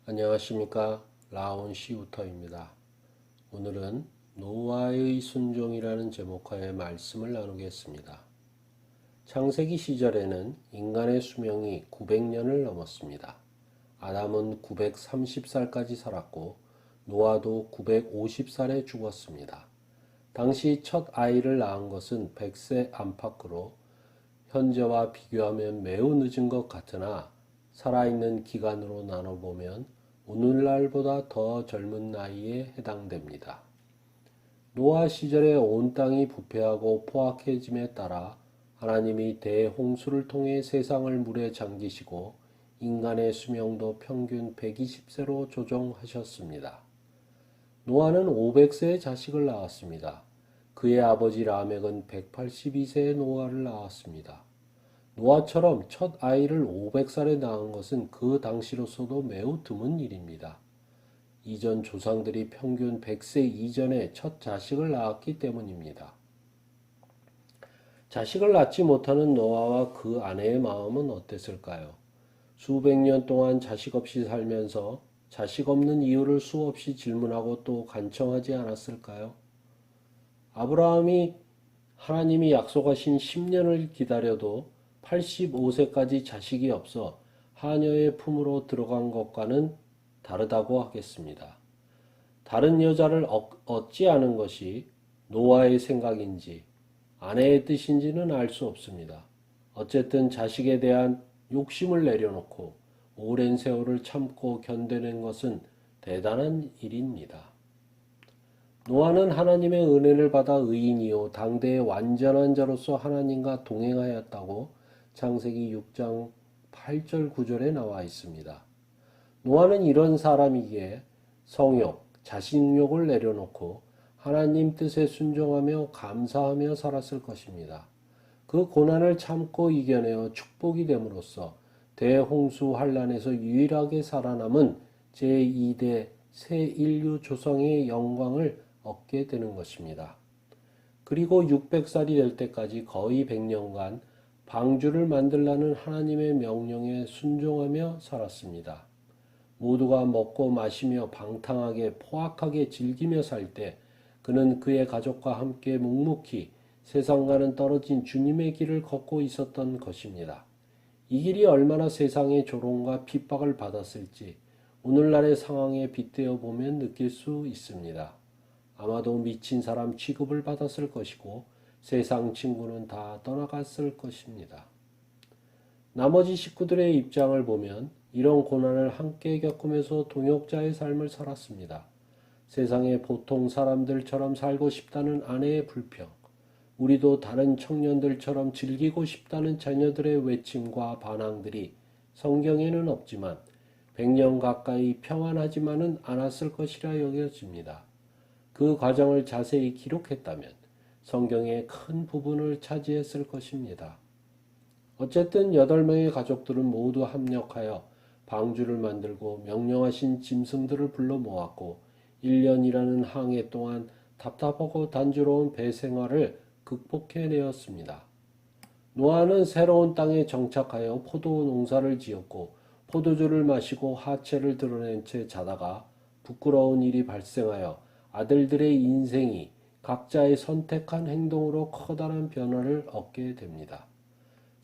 안녕하십니까. 라온 시우터입니다. 오늘은 노아의 순종이라는 제목하에 말씀을 나누겠습니다. 창세기 시절에는 인간의 수명이 900년을 넘었습니다. 아담은 930살까지 살았고 노아도 950살에 죽었습니다. 당시 첫 아이를 낳은 것은 100세 안팎으로 현재와 비교하면 매우 늦은 것 같으나 살아있는 기간으로 나눠보면 오늘날보다 더 젊은 나이에 해당됩니다. 노아 시절에 온 땅이 부패하고 포악해짐에 따라 하나님이 대홍수를 통해 세상을 물에 잠기시고 인간의 수명도 평균 120세로 조정하셨습니다. 노아는 500세의 자식을 낳았습니다. 그의 아버지 라멕은 182세의 노아를 낳았습니다. 노아처럼 첫 아이를 500살에 낳은 것은 그 당시로서도 매우 드문 일입니다. 이전 조상들이 평균 100세 이전에 첫 자식을 낳았기 때문입니다. 자식을 낳지 못하는 노아와 그 아내의 마음은 어땠을까요? 수백 년 동안 자식 없이 살면서 자식 없는 이유를 수없이 질문하고 또 간청하지 않았을까요? 아브라함이 하나님이 약속하신 10년을 기다려도 85세까지 자식이 없어 하녀의 품으로 들어간 것과는 다르다고 하겠습니다. 다른 여자를 얻지 않은 것이 노아의 생각인지 아내의 뜻인지는 알 수 없습니다. 어쨌든 자식에 대한 욕심을 내려놓고 오랜 세월을 참고 견뎌낸 것은 대단한 일입니다. 노아는 하나님의 은혜를 받아 의인이요 당대의 완전한 자로서 하나님과 동행하였다고 창세기 6장 8절 9절에 나와 있습니다. 노아는 이런 사람이기에 성욕, 자신욕을 내려놓고 하나님 뜻에 순종하며 감사하며 살았을 것입니다. 그 고난을 참고 이겨내어 축복이 됨으로써 대홍수 환란에서 유일하게 살아남은 제2대 새 인류 조성의 영광을 얻게 되는 것입니다. 그리고 600살이 될 때까지 거의 100년간 방주를 만들라는 하나님의 명령에 순종하며 살았습니다. 모두가 먹고 마시며 방탕하게 포악하게 즐기며 살 때 그는 그의 가족과 함께 묵묵히 세상과는 떨어진 주님의 길을 걷고 있었던 것입니다. 이 길이 얼마나 세상의 조롱과 핍박을 받았을지 오늘날의 상황에 빗대어 보면 느낄 수 있습니다. 아마도 미친 사람 취급을 받았을 것이고 세상 친구는 다 떠나갔을 것입니다. 나머지 식구들의 입장을 보면 이런 고난을 함께 겪으면서 동역자의 삶을 살았습니다. 세상의 보통 사람들처럼 살고 싶다는 아내의 불평, 우리도 다른 청년들처럼 즐기고 싶다는 자녀들의 외침과 반항들이 성경에는 없지만 100년 가까이 평안하지만은 않았을 것이라 여겨집니다. 그 과정을 자세히 기록했다면 성경의 큰 부분을 차지했을 것입니다. 어쨌든 8명의 가족들은 모두 합력하여 방주를 만들고 명령하신 짐승들을 불러 모았고 1년이라는 항해 동안 답답하고 단조로운 배 생활을 극복해내었습니다. 노아는 새로운 땅에 정착하여 포도 농사를 지었고 포도주를 마시고 하체를 드러낸 채 자다가 부끄러운 일이 발생하여 아들들의 인생이 각자의 선택한 행동으로 커다란 변화를 얻게 됩니다.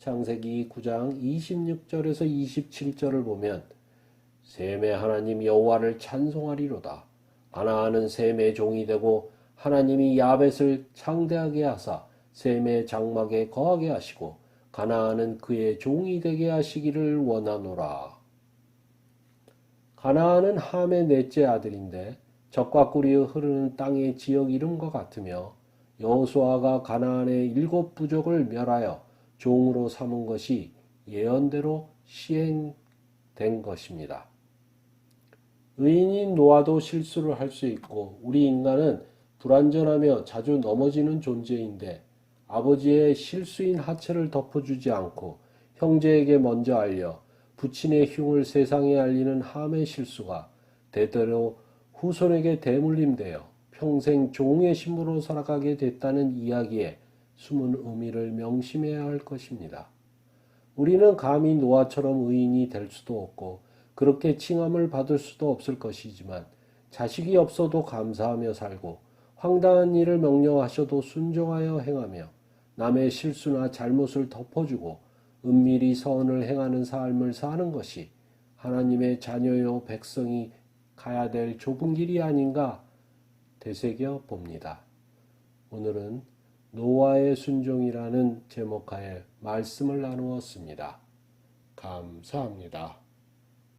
창세기 9장 26절에서 27절을 보면 셈의 하나님 여호와를 찬송하리로다. 가나안은 셈의 종이 되고 하나님이 야벳을 창대하게 하사 셈의 장막에 거하게 하시고 가나안은 그의 종이 되게 하시기를 원하노라. 가나안은 함의 넷째 아들인데 젖과 꿀이 흐르는 땅의 지역 이름과 같으며 여호수아가 가나안의 7 부족을 멸하여 종으로 삼은 것이 예언대로 시행된 것입니다. 의인인 노아도 실수를 할 수 있고 우리 인간은 불완전하며 자주 넘어지는 존재인데 아버지의 실수인 하체를 덮어주지 않고 형제에게 먼저 알려 부친의 흉을 세상에 알리는 함의 실수가 대대로 후손에게 대물림되어 평생 종의 신부로 살아가게 됐다는 이야기에 숨은 의미를 명심해야 할 것입니다. 우리는 감히 노아처럼 의인이 될 수도 없고 그렇게 칭함을 받을 수도 없을 것이지만 자식이 없어도 감사하며 살고 황당한 일을 명령하셔도 순종하여 행하며 남의 실수나 잘못을 덮어주고 은밀히 선을 행하는 삶을 사는 것이 하나님의 자녀요 백성이 가야 될 좁은 길이 아닌가 되새겨 봅니다. 오늘은 노아의 순종이라는 제목하에 말씀을 나누었습니다. 감사합니다.